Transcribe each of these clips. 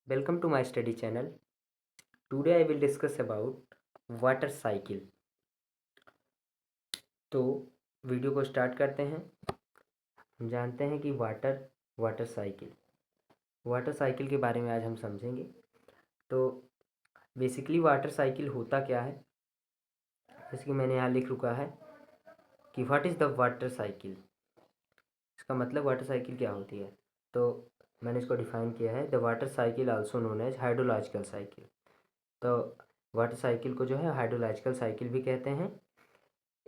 Welcome to my study channel. Today I will discuss about water cycle. तो video को start करते हैं। हम जानते हैं कि वाटर साइकिल के बारे में आज हम समझेंगे। तो बेसिकली वाटर साइकिल होता क्या है, जैसे कि मैंने यहाँ लिख रखा है कि what is the water cycle. इसका मतलब वाटर साइकिल क्या होती है। तो मैंने इसको डिफाइन किया है, the water cycle also known as hydrological cycle. तो वाटर साइकिल को जो है हाइड्रोलॉजिकल साइकिल भी कहते हैं।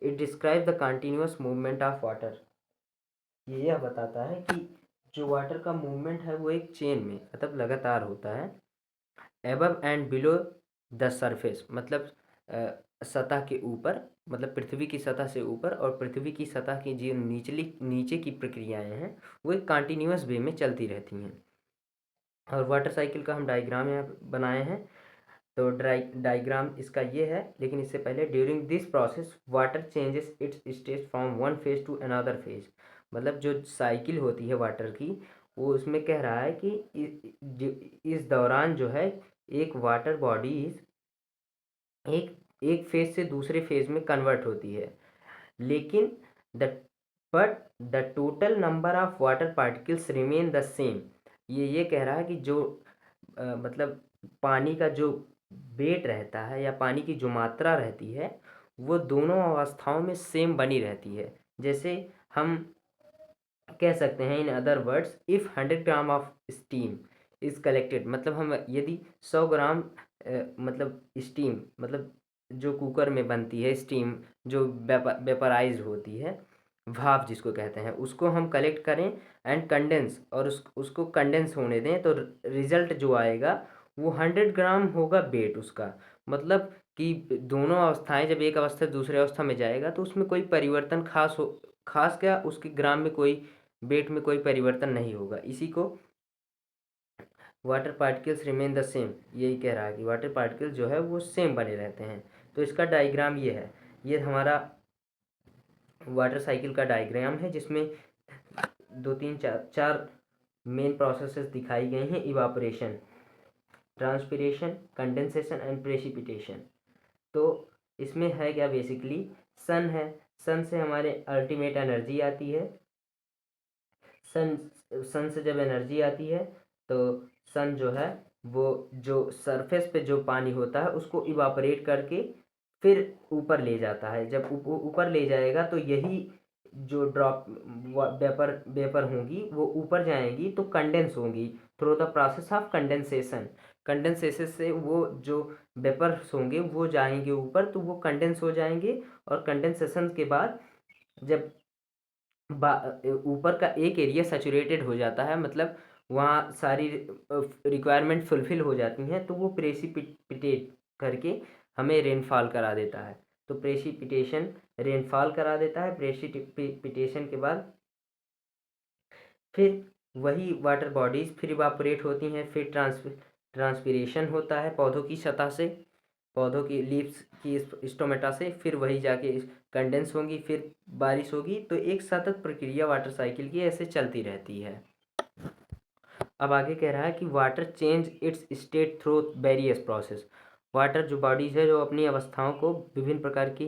It describe the continuous movement of water. ये यह बताता है कि जो वाटर का मूवमेंट है वो एक चेन में मतलब लगातार होता है। Above and below the surface मतलब सतह के ऊपर, मतलब पृथ्वी की सतह से ऊपर और पृथ्वी की सतह की जो नीचे की प्रक्रियाएं हैं वो एक कंटिन्यूअस वे में चलती रहती हैं। और वाटर साइकिल का हम डायग्राम यहाँ बनाए हैं। तो डायग्राम इसका ये है, लेकिन इससे पहले during this process water changes it's state from one phase two another phase. मतलब जो साइकिल होती है वाटर की, वो उसमें कह रहा है कि इस दौरान जो है एक वाटर बॉडीज एक एक फेज से दूसरे फेज में कन्वर्ट होती है, लेकिन the but the total number of water particles remain the same. ये कह रहा है कि जो मतलब पानी का जो वेट रहता है या पानी की जो मात्रा रहती है वो दोनों अवस्थाओं में सेम बनी रहती है। जैसे हम कह सकते हैं in other words, if 100 gram of steam is collected, मतलब हम यदि 100 ग्राम मतलब स्टीम मतलब जो कुकर में बनती है स्टीम, जो वेपराइज होती है, भाप जिसको कहते हैं, उसको हम कलेक्ट करें एंड कंडेंस और उसको कंडेंस होने दें, तो रिजल्ट जो आएगा वो 100 ग्राम होगा वेट उसका। मतलब कि दोनों अवस्थाएं जब एक अवस्था से दूसरी अवस्था में जाएगा तो उसमें कोई परिवर्तन खास क्या उसके ग्राम में कोई वेट में कोई परिवर्तन नहीं होगा। इसी को water particles remain the same यही कह रहा है कि वाटर पार्टिकल जो है वो सेम बने रहते हैं। तो इसका डायग्राम ये है, ये हमारा वाटर साइकिल का डायग्राम है, जिसमें दो तीन चार चार मेन प्रोसेसेस दिखाई गई हैं। Evaporation, transpiration, condensation and precipitation. तो इसमें है क्या, बेसिकली सन है। सन से हमारे अल्टीमेट एनर्जी आती है। सन सन से जब एनर्जी आती है तो सन जो है वो जो सरफेस पे जो पानी होता है उसको इवापोरेट करके फिर ऊपर ले जाता है। जब ऊपर ले जाएगा तो यही जो ड्रॉप वेपर वेपर होंगी वो ऊपर जाएंगी तो कंडेंस होंगी through the process of condensation. Condensation से वो जो वेपर्स होंगे वो जाएंगे ऊपर, तो वो कंडेंस हो जाएंगे। और कंडेंसेशन के बाद जब ऊपर का एक एरिया सैचुरेटेड हो जाता है, मतलब वहाँ सारी रिक्वायरमेंट फुलफिल हो जाती हैं, तो वो प्रेसिपिटेट करके हमें रेनफॉल करा देता है। तो प्रेसिपिटेशन रेनफॉल करा देता है। प्रेसिपिटेशन के बाद फिर वही वाटर बॉडीज फिर इवापोरेट होती हैं। फिर ट्रांसपिरेशन होता है पौधों की सतह से, पौधों की लीव्स की स्टोमेटा से, फिर वही जाके कंडेंस होंगी, फिर बारिश होगी। तो एक सतत प्रक्रिया वाटर साइकिल की ऐसे चलती रहती है। अब आगे कह रहा है कि water change it's state through various process. Water जो बॉडीज है जो अपनी अवस्थाओं को विभिन्न प्रकार की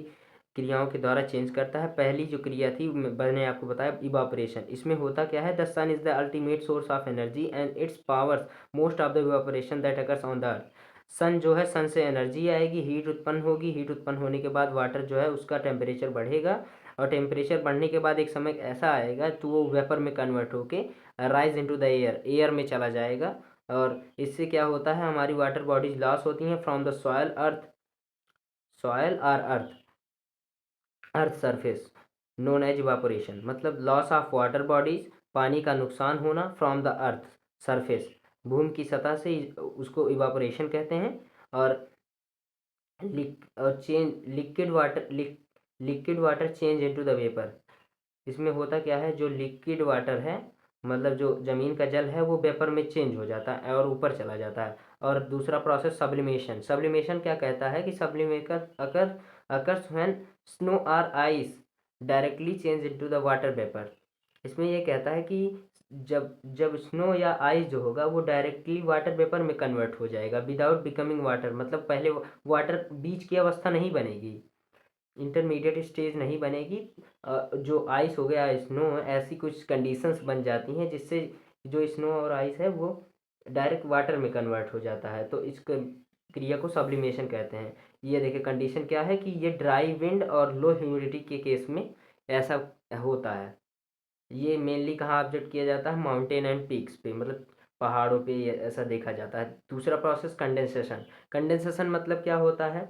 क्रियाओं के द्वारा चेंज करता है। पहली जो क्रिया थी मैंने आपको बताया इवापोरेशन। इसमें होता क्या है, the sun is the ultimate source of energy and its powers most of the evaporation that occurs on the earth. Sun जो है, सन से एनर्जी आएगी, हीट उत्पन्न होगी, हीट उत्पन्न होने के बाद वाटर जो है उसका टेम्परेचर बढ़ेगा, और टेम्परेचर बढ़ने के बाद एक समय ऐसा आएगा तो वो वेपर में कन्वर्ट होके राइज इनटू द एयर में चला जाएगा। और इससे क्या होता है, हमारी वाटर बॉडीज लॉस होती हैं फ्रॉम द सॉयल और earth surface known as evaporation. मतलब लॉस ऑफ वाटर बॉडीज, पानी का नुकसान होना फ्रॉम द अर्थ सरफेस, भूमि की सतह से, उसको इवापोरेशन कहते हैं। और liquid water change into the vapour. इसमें होता क्या है, जो लिक्विड वाटर है मतलब जो ज़मीन का जल है वो वेपर में चेंज हो जाता है और ऊपर चला जाता है। और दूसरा प्रोसेस सब्लिमेशन। सब्लिमेशन क्या कहता है कि सब्लिमेकर अगर अकर्स व्हेन स्नो और ice directly change into the water vapour. इसमें ये कहता है कि जब जब स्नो या आइस जो होगा वो डायरेक्टली वाटर वेपर में कन्वर्ट हो जाएगा विदाउट बिकमिंग वाटर, मतलब पहले वाटर बीच की अवस्था नहीं बनेगी, इंटरमीडिएट स्टेज नहीं बनेगी। जो आइस हो गया, स्नो, ऐसी कुछ कंडीशंस बन जाती हैं जिससे जो स्नो और आइस है वो डायरेक्ट वाटर में कन्वर्ट हो जाता है, तो इस क्रिया को सब्लिमेशन कहते हैं। ये देखिए कंडीशन क्या है कि ये ड्राई विंड और लो ह्यूमिडिटी के केस में ऐसा होता है। ये मेनली कहाँ ऑब्जर्व किया जाता है, माउंटेन एंड पीक्स पे, मतलब पहाड़ों पे ऐसा देखा जाता है। दूसरा प्रोसेस कंडेंसेशन। कंडेंसेशन मतलब क्या होता है,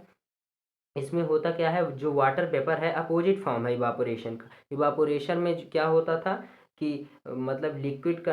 इसमें होता क्या है, जो वाटर वेपर है अपोजिट फॉर्म है इवापोरेशन का। इवापोरेशन में क्या होता था कि मतलब लिक्विड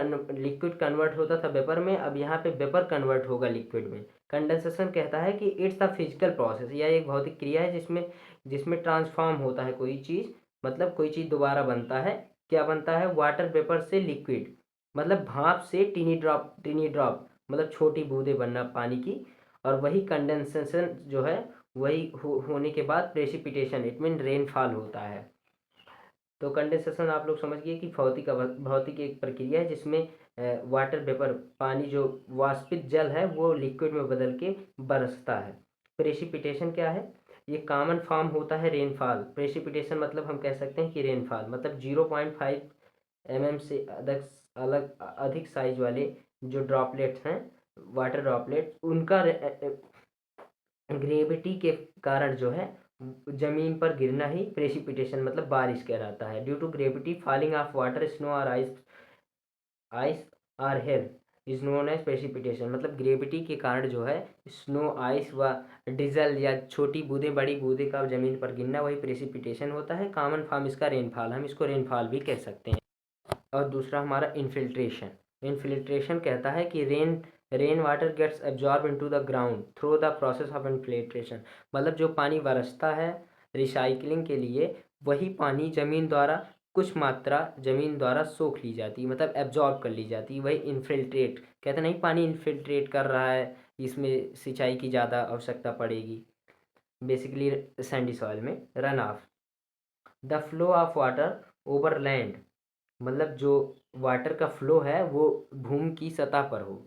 कन्वर्ट होता था वेपर में, अब यहाँ पे वेपर कन्वर्ट होगा लिक्विड में। कंडेंसेशन कहता है कि इट्स अ फिजिकल प्रोसेस, यह एक भौतिक क्रिया है जिसमें जिसमें ट्रांसफॉर्म होता है कोई चीज़, मतलब कोई चीज़ दोबारा बनता है। क्या बनता है, वाटर वेपर से लिक्विड, मतलब भाप से टीनी ड्रॉप मतलब छोटी बूंदें बनना पानी की। और वही कंडेंसेशन जो है वही होने के बाद प्रेसिपिटेशन, इट मीन रेनफॉल होता है। तो कंडेंसेशन आप लोग समझ गए कि भौतिक एक प्रक्रिया है जिसमें वाटर वेपर, पानी जो वाष्पित जल है वो लिक्विड में बदल के बरसता है। प्रेसिपिटेशन क्या है, ये कॉमन फॉर्म होता है रेनफॉल। प्रेसिपिटेशन मतलब हम कह सकते हैं कि रेनफॉल मतलब 0.5 mm से अधिक साइज वाले जो ड्रॉपलेट्स हैं, वाटर ड्रॉपलेट, उनका ग्रेविटी के कारण जो है जमीन पर गिरना ही प्रेसिपिटेशन मतलब बारिश कहलाता है। Due to gravity falling of water, snow और ice or hail is known as precipitation. मतलब ग्रेविटी के कारण जो है स्नो, आइस व डीजल या छोटी बूंदे बड़ी बूंदे का जमीन पर गिरना वही प्रेसिपिटेशन होता है। कॉमन फॉर्म इसका रेनफॉल, हम इसको रेनफॉल भी कह सकते हैं। और दूसरा हमारा इन्फिल्ट्रेशन। इन्फिल्ट्रेशन कहता है कि rain water gets absorb into the ground through the process of infiltration. मतलब जो पानी बरसता है रिसाइकलिंग के लिए, वही पानी जमीन द्वारा कुछ मात्रा जमीन द्वारा सोख ली जाती है, मतलब एब्जॉर्ब कर ली जाती है, वही इन्फिल्ट्रेट कहते नहीं, पानी इन्फिल्ट्रेट कर रहा है, इसमें सिंचाई की ज़्यादा आवश्यकता पड़ेगी। बेसिकली सैंडी सॉइल में run of the flow of water over land, मतलब जो वाटर का फ्लो है वो भूमि की सतह पर हो,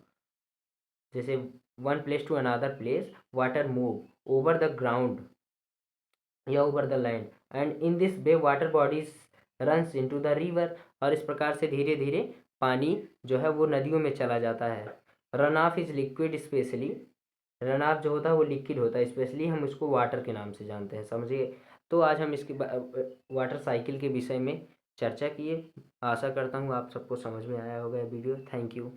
जैसे one place to another place, water move over the ground या over the land and in this way water bodies runs into the river. और इस प्रकार से धीरे धीरे पानी जो है वो नदियों में चला जाता है। Run of is liquid specially, run of जो होता है वो लिक्विड होता है, स्पेशली हम उसको वाटर के नाम से जानते हैं, समझिए। तो आज हम इसके वाटर साइकिल के विषय में चर्चा किए। आशा करता हूँ आप सबको समझ में आया होगा ये वीडियो। Thank you.